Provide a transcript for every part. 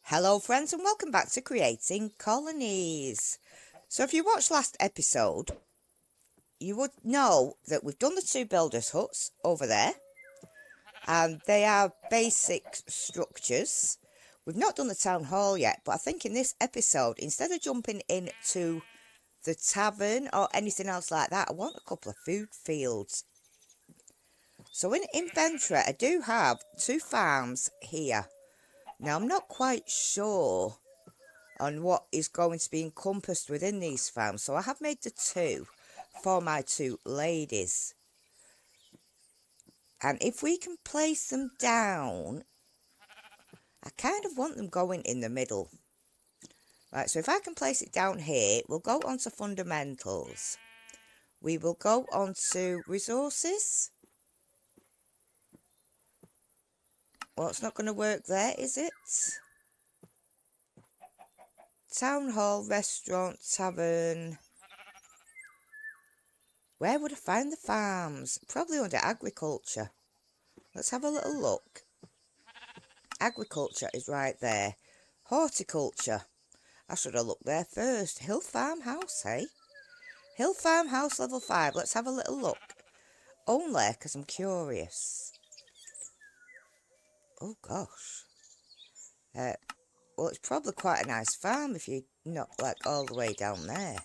Hello friends and welcome back to Creating Colonies. So if you watched last episode, you would know that we've done the two builders huts over there and they are basic structures. We've not done the town hall yet, but I think in this episode, instead of jumping into the tavern or anything else like that, I want a couple of food fields. So in inventory, I do have two farms here. Now I'm not quite sure on what is going to be encompassed within these farms. So I have made the two for my two ladies. And if we can place them down, I kind of want them going in the middle. Right, so if I can place it down here, we'll go on to fundamentals. We will go on to resources. Well, it's not going to work there, is it? Town hall, restaurant, tavern. Where would I find the farms? Probably under agriculture. Let's have a little look. Agriculture is right there. Horticulture. I should have looked there first. Hill Farmhouse, hey? Hill Farmhouse level 5. Let's have a little look. Only because I'm curious. Oh, gosh. Well, it's probably quite a nice farm if you're not, like, all the way down there.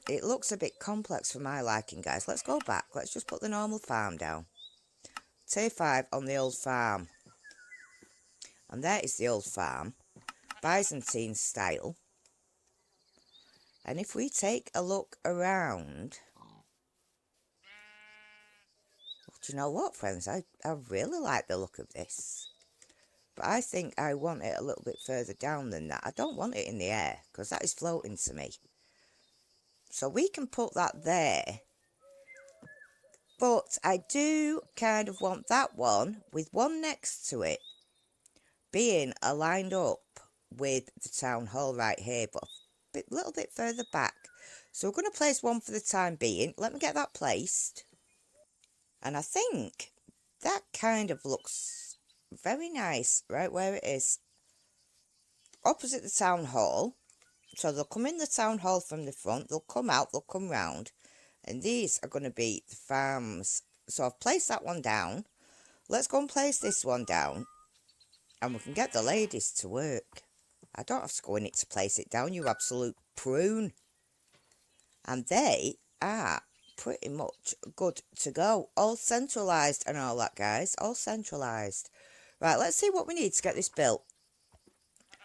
It looks a bit complex for my liking, guys. Let's go back. Let's just put the normal farm down. Tier 5 on the old farm. And there is the old farm. Byzantine style. And if we take a look around, do you know what, friends? I really like the look of this. But I think I want it a little bit further down than that. I don't want it in the air, because that is floating to me. So we can put that there. But I do kind of want that one, with one next to it, being aligned up with the town hall right here, but a little bit further back. So we're going to place one for the time being. Let me get that placed. And I think that kind of looks very nice right where it is. Opposite the town hall. So they'll come in the town hall from the front. They'll come out. They'll come round. And these are going to be the farms. So I've placed that one down. Let's go and place this one down. And we can get the ladies to work. I don't have to go in it to place it down, you absolute prune. And they are pretty much good to go. All centralised and all that, guys. All centralised. Right, let's see what we need to get this built.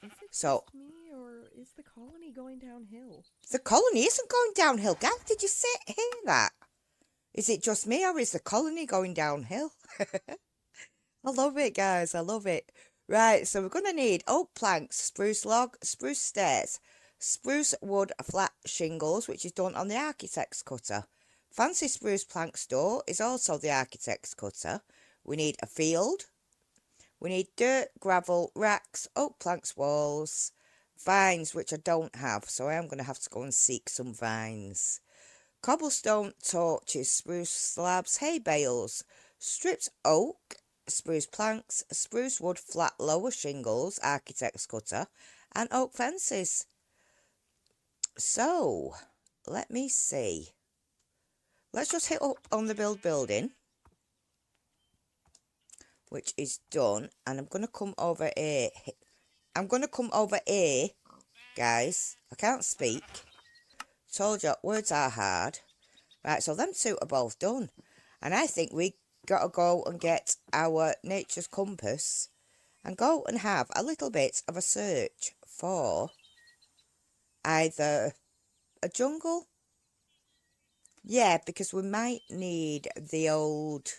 Is it So, just me, or is the colony going downhill? the colony isn't going downhill, guys. Did you hear that? Is it just me or is the colony going downhill? I love it, guys. I love it. Right, so we're going to need oak planks, spruce log, spruce stairs, spruce wood flat shingles, which is done on the architect's cutter. Fancy spruce planks door is also the architect's cutter. We need a field. We need dirt, gravel, racks, oak planks walls, vines, which I don't have, so I am going to have to go and seek some vines. Cobblestone torches, spruce slabs, hay bales, stripped oak, spruce planks, spruce wood flat lower shingles, architect's cutter, and oak fences. So, let me see. Let's just hit up on the building, which is done, and I'm going to come over here. I'm going to come over here, guys. I can't speak. Told you, words are hard. Right, so them two are both done. And I think we got to go and get our nature's compass and go and have a little bit of a search for either a jungle. Yeah, because we might need the old...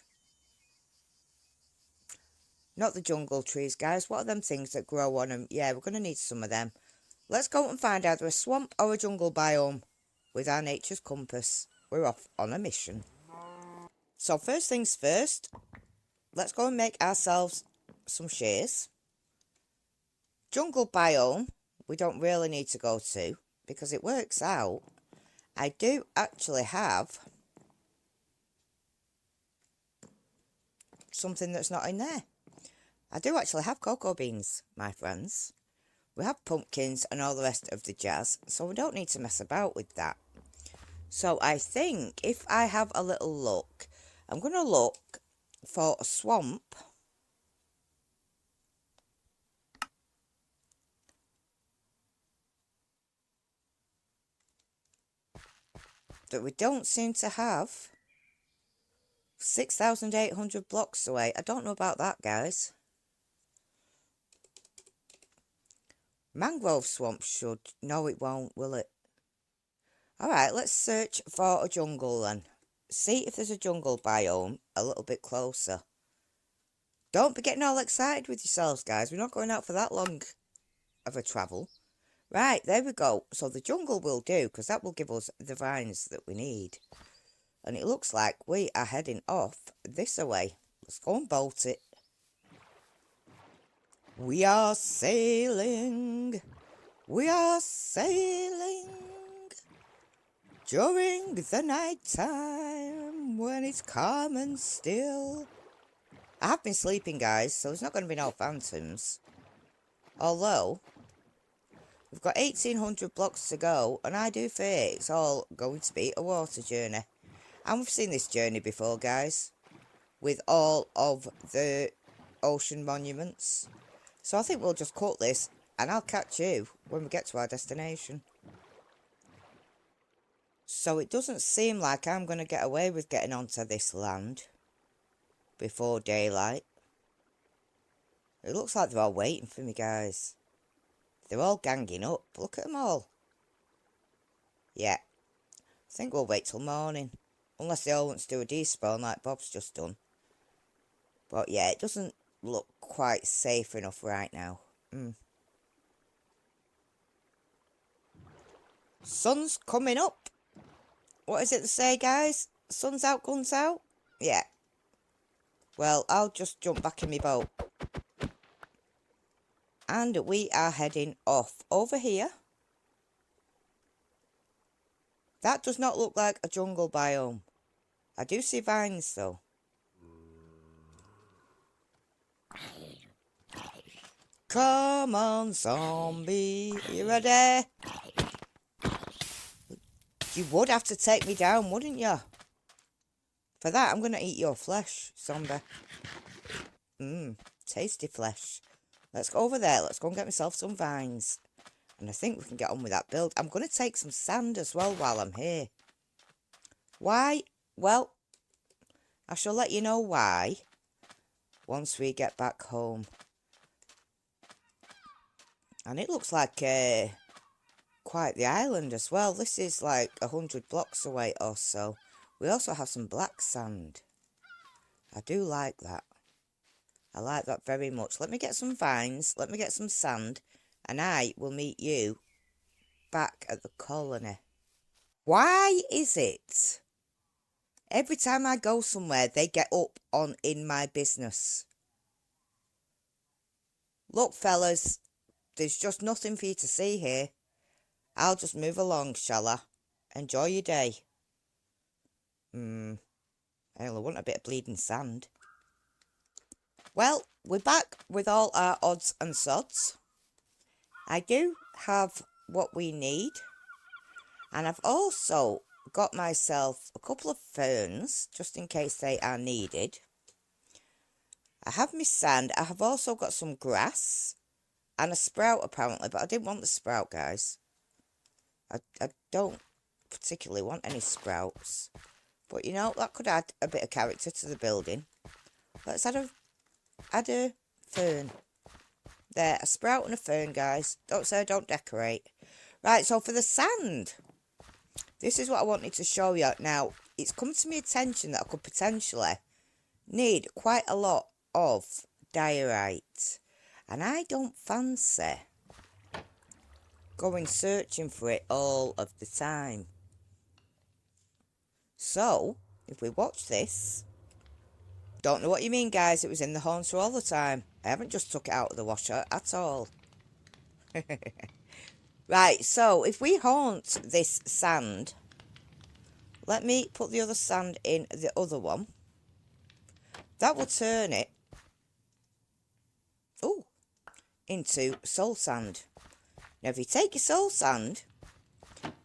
Not the jungle trees, guys. What are them things that grow on them? Yeah, we're going to need some of them. Let's go and find either a swamp or a jungle biome with our nature's compass. We're off on a mission. So first things first, let's go and make ourselves some shears. Jungle biome, we don't really need to go to because it works out. I do actually have something that's not in there. I do actually have cocoa beans, my friends. We have pumpkins and all the rest of the jazz, so we don't need to mess about with that. So I think if I have a little look, I'm going to look for a swamp that we don't seem to have. 6,800 blocks away. I don't know about that, guys. Mangrove swamp should. No, it won't, will it? Alright, let's search for a jungle then. See if there's a jungle biome a little bit closer. Don't be getting all excited with yourselves, guys. We're not going out for that long of a travel. Right, there we go. So the jungle will do, because that will give us the vines that we need. And it looks like we are heading off this way. Let's go and bolt it. We are sailing. We are sailing. During the night time, when it's calm and still. I have been sleeping, guys, so there's not going to be no phantoms. Although, we've got 1,800 blocks to go, and I do fear it's all going to be a water journey. And we've seen this journey before, guys, with all of the ocean monuments. So I think we'll just cut this, and I'll catch you when we get to our destination. So it doesn't seem like I'm going to get away with getting onto this land before daylight. It looks like they're all waiting for me, guys. They're all ganging up. Look at them all. Yeah. I think we'll wait till morning. Unless they all want to do a despawn like Bob's just done. But yeah, it doesn't look quite safe enough right now. Sun's coming up. What is it to say, guys? Sun's out, guns out? Yeah. Well, I'll just jump back in my boat. And we are heading off over here. That does not look like a jungle biome. I do see vines, though. Come on, zombie. Are you ready? You would have to take me down, wouldn't you? For that, I'm going to eat your flesh, zombie. Tasty flesh. Let's go over there. Let's go and get myself some vines. And I think we can get on with that build. I'm going to take some sand as well while I'm here. Why? Well, I shall let you know why once we get back home. And it looks like quite the island as well. This is like 100 blocks away or so. We also have some black sand. I do like that. I like that very much. Let me get some vines. Let me get some sand. And I will meet you back at the colony. Why is it every time I go somewhere they get up on in my business? Look, fellas, there's just nothing for you to see here. I'll just move along, shall I? Enjoy your day. I only want a bit of bleeding sand. Well, we're back with all our odds and sods. I do have what we need. And I've also got myself a couple of ferns, just in case they are needed. I have my sand. I have also got some grass and a sprout, apparently, but I didn't want the sprout, guys. I don't particularly want any sprouts. But, you know, that could add a bit of character to the building. Let's add a fern. There, a sprout and a fern, guys. Don't say I don't decorate. Right, so for the sand, this is what I wanted to show you. Now, it's come to my attention that I could potentially need quite a lot of diorite. And I don't fancy going searching for it all of the time. So, if we watch this, don't know what you mean, guys. It was in the haunter all the time. I haven't just took it out of the washer at all. Right, so if we haunt this sand, let me put the other sand in the other one. That will turn it into soul sand. Now if you take your soul sand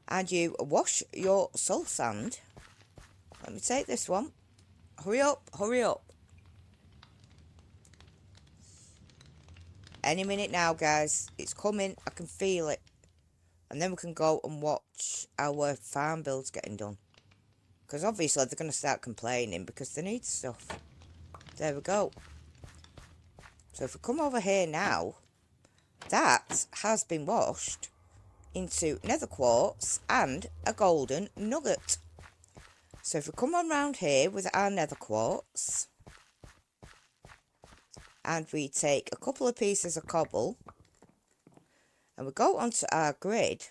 and you wash your soul sand, let me take this one. Hurry up, hurry up. Any minute now, guys. It's coming. I can feel it. And then we can go and watch our farm builds getting done. Because obviously they're going to start complaining because they need stuff. There we go. So if we come over here now, that has been washed into nether quartz and a golden nugget. So if we come on round here with our nether quartz, and we take a couple of pieces of cobble, and we go onto our grid,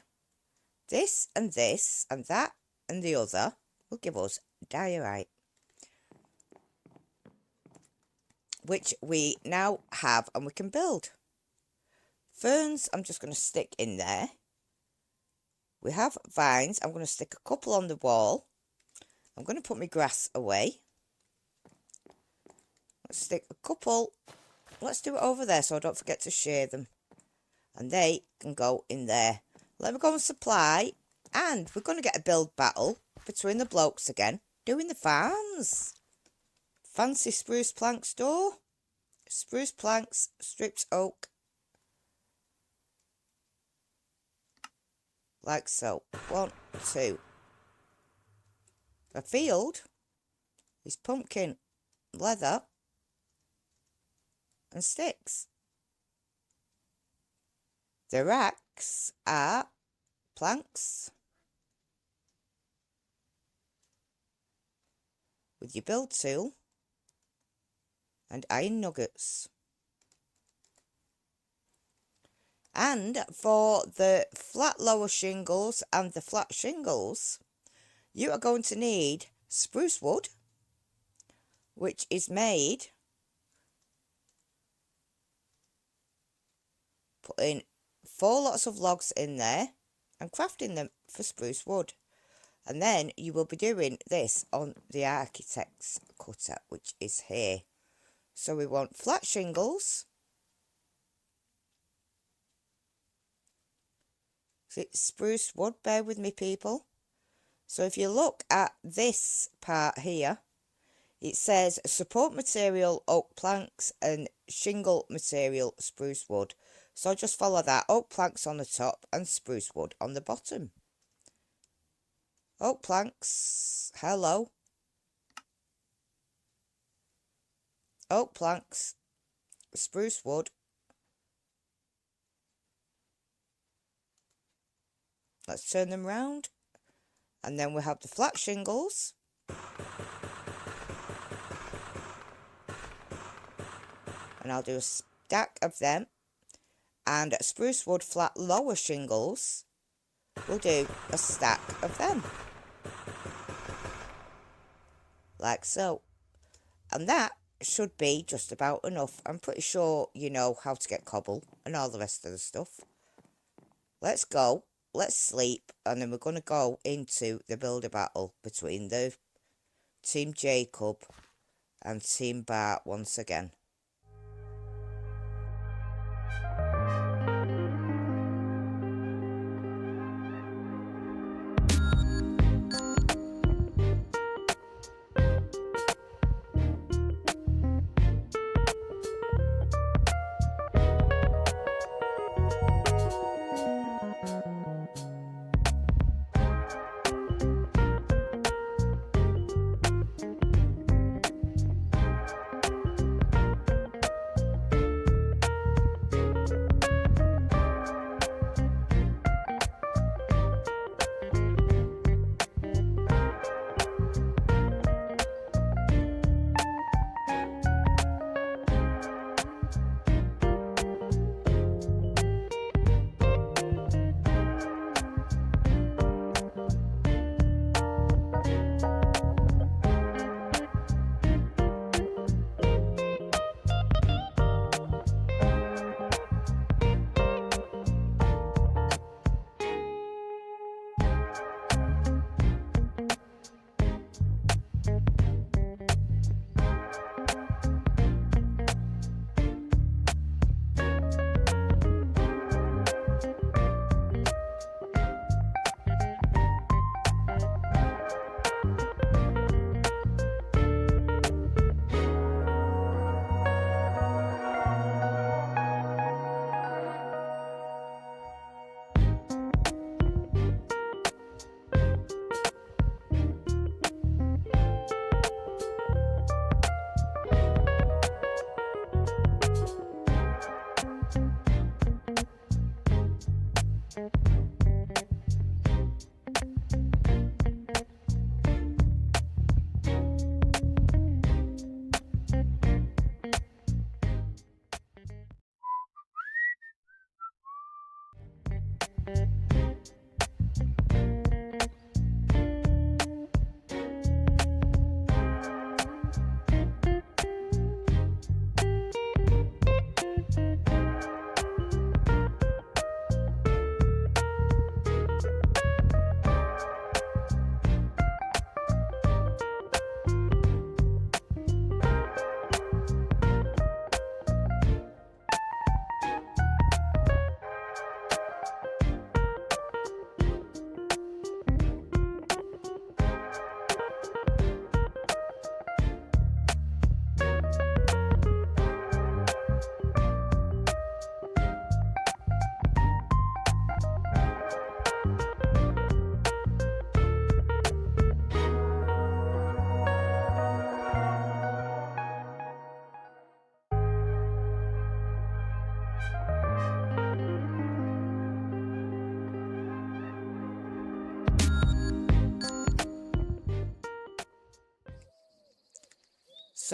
this and that and the other will give us diorite, which we now have and we can build. Ferns, I'm just going to stick in there. We have vines. I'm going to stick a couple on the wall. I'm going to put my grass away. Let's stick a couple. Let's do it over there so I don't forget to share them. And they can go in there. Let me go and supply. And we're going to get a build battle between the blokes again, doing the farms. Fancy spruce plank store. Spruce planks, stripped oak. Like so. 1, 2. A field is pumpkin, leather, and sticks. The racks are planks with your build tool and iron nuggets. And for the flat lower shingles and the flat shingles, you are going to need spruce wood, which is made, putting 4 lots of logs in there and crafting them for spruce wood. And then you will be doing this on the architect's cutter, which is here. So we want flat shingles. It's spruce wood, bear with me people. So if you look at this part here, it says support material oak planks and shingle material spruce wood. So just follow that, oak planks on the top and spruce wood on the bottom. Oak planks, hello. Oak planks, spruce wood. Let's turn them round. And then we have the flat shingles. And I'll do a stack of them. And spruce wood flat lower shingles, we'll do a stack of them. Like so. And that should be just about enough. I'm pretty sure you know how to get cobble and all the rest of the stuff. Let's go. Let's sleep, and then we're going to go into the builder battle between the Team Jacob and Team Bart once again.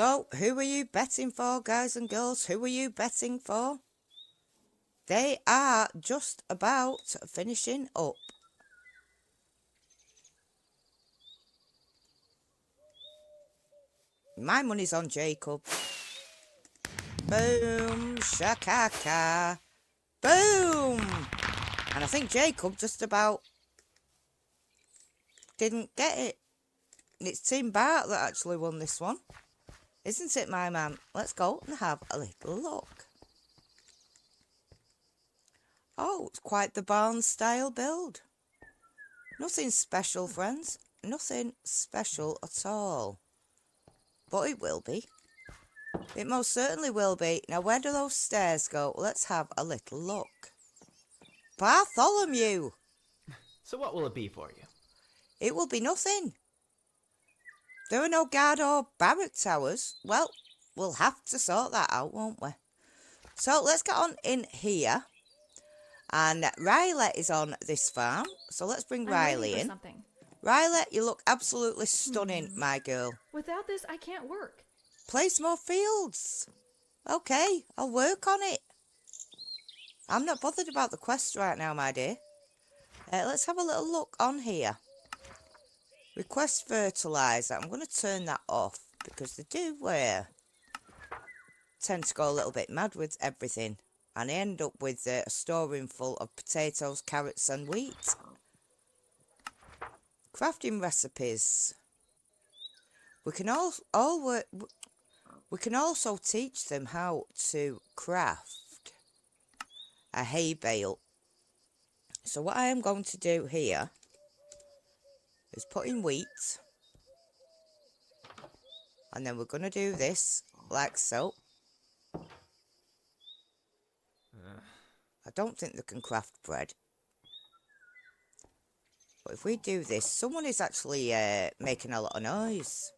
So, who are you betting for, guys and girls? Who are you betting for? They are just about finishing up. My money's on Jacob. Boom, shakaka. Boom! And I think Jacob just about didn't get it. It's Team Bart that actually won this one. Isn't it, my man? Let's go and have a little look. Oh, it's quite the barn-style build. Nothing special, friends. Nothing special at all. But it will be. It most certainly will be. Now, where do those stairs go? Let's have a little look. Bartholomew! So what will it be for you? It will be nothing. There are no guard or barrack towers. Well, we'll have to sort that out, won't we? So let's get on in here. And Riley is on this farm. So let's bring Riley in. Something. Riley, you look absolutely stunning, my girl. Without this, I can't work. Place more fields. Okay, I'll work on it. I'm not bothered about the quest right now, my dear. Let's have a little look on here. Request fertilizer. I'm going to turn that off because they do tend to go a little bit mad with everything. And I end up with a storeroom full of potatoes, carrots and wheat. Crafting recipes. We can also teach them how to craft a hay bale. So what I am going to do here is put in wheat. And then we're going to do this like so. I don't think they can craft bread. But if we do this, someone is actually making a lot of noise.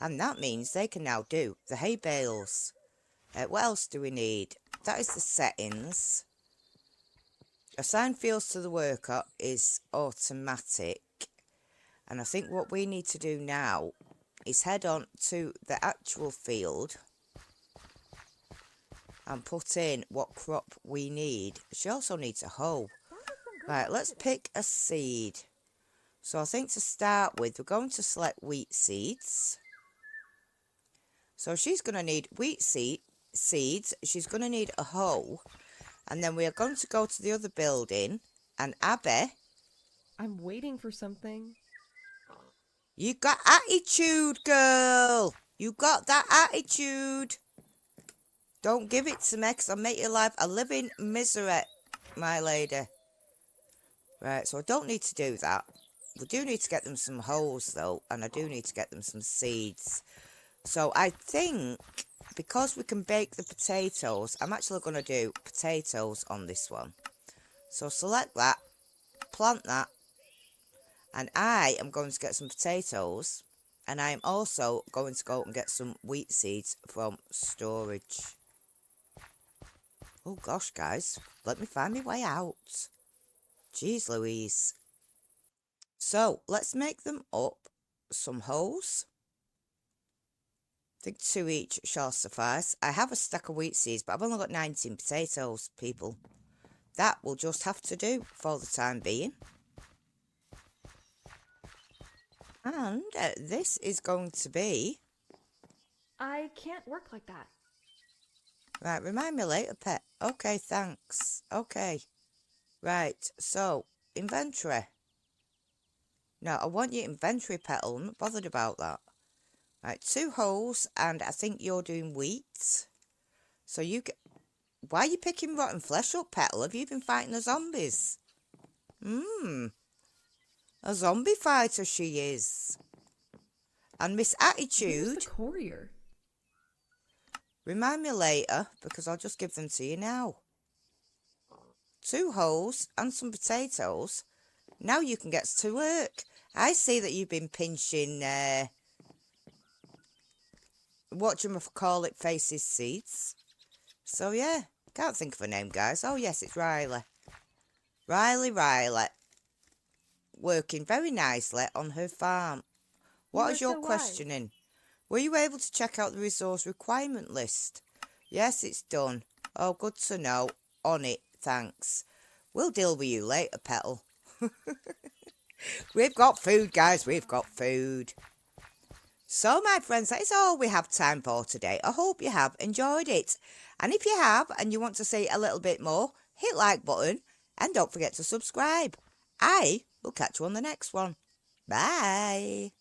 And that means they can now do the hay bales. What else do we need? That is the settings. Assign fields to the worker is automatic. And I think what we need to do now is head on to the actual field and put in what crop we need. She also needs a hoe. Right, let's pick a seed. So I think to start with, we're going to select wheat seeds. So she's going to need wheat seeds. She's going to need a hoe. And then we are going to go to the other building. And Abby, I'm waiting for something. you got attitude, girl. You got that attitude. Don't give it to me, because I'll make your life a living misery, my lady. Right, so I don't need to do that. We do need to get them some holes, though, and I do need to get them some seeds. So I think, because we can bake the potatoes, I'm actually going to do potatoes on this one. So select that, plant that, and I am going to get some potatoes, and I am also going to go and get some wheat seeds from storage. Oh gosh, guys, let me find my way out. Jeez Louise. So, let's make them up some holes. I think 2 each shall suffice. I have a stack of wheat seeds, but I've only got 19 potatoes, people. That will just have to do for the time being. And this is going to be... I can't work like that. Right, remind me later, pet. Okay, thanks. Okay. Right, so, inventory. No, I want your inventory, Petal. I'm not bothered about that. Right, 2 holes, and I think you're doing wheat. So you get... Why are you picking rotten flesh up, Petal? Have you been fighting the zombies? A zombie fighter she is. And Miss Where's Attitude... the courier? Remind me later, because I'll just give them to you now. 2 holes and some potatoes. Now you can get to work. I see that you've been pinching, whatchamacallit faces seeds. So yeah, can't think of a name, guys. Oh yes, it's Riley. Riley. Working very nicely on her farm. What is your questioning? Were you able to check out the resource requirement list? Yes, it's done. Oh, good to know. On it, thanks. We'll deal with you later, Petal. We've got food, guys. We've got food. So, my friends, that is all we have time for today. I hope you have enjoyed it. And if you have and you want to see a little bit more, hit like button and don't forget to subscribe. I will catch you on the next one. Bye.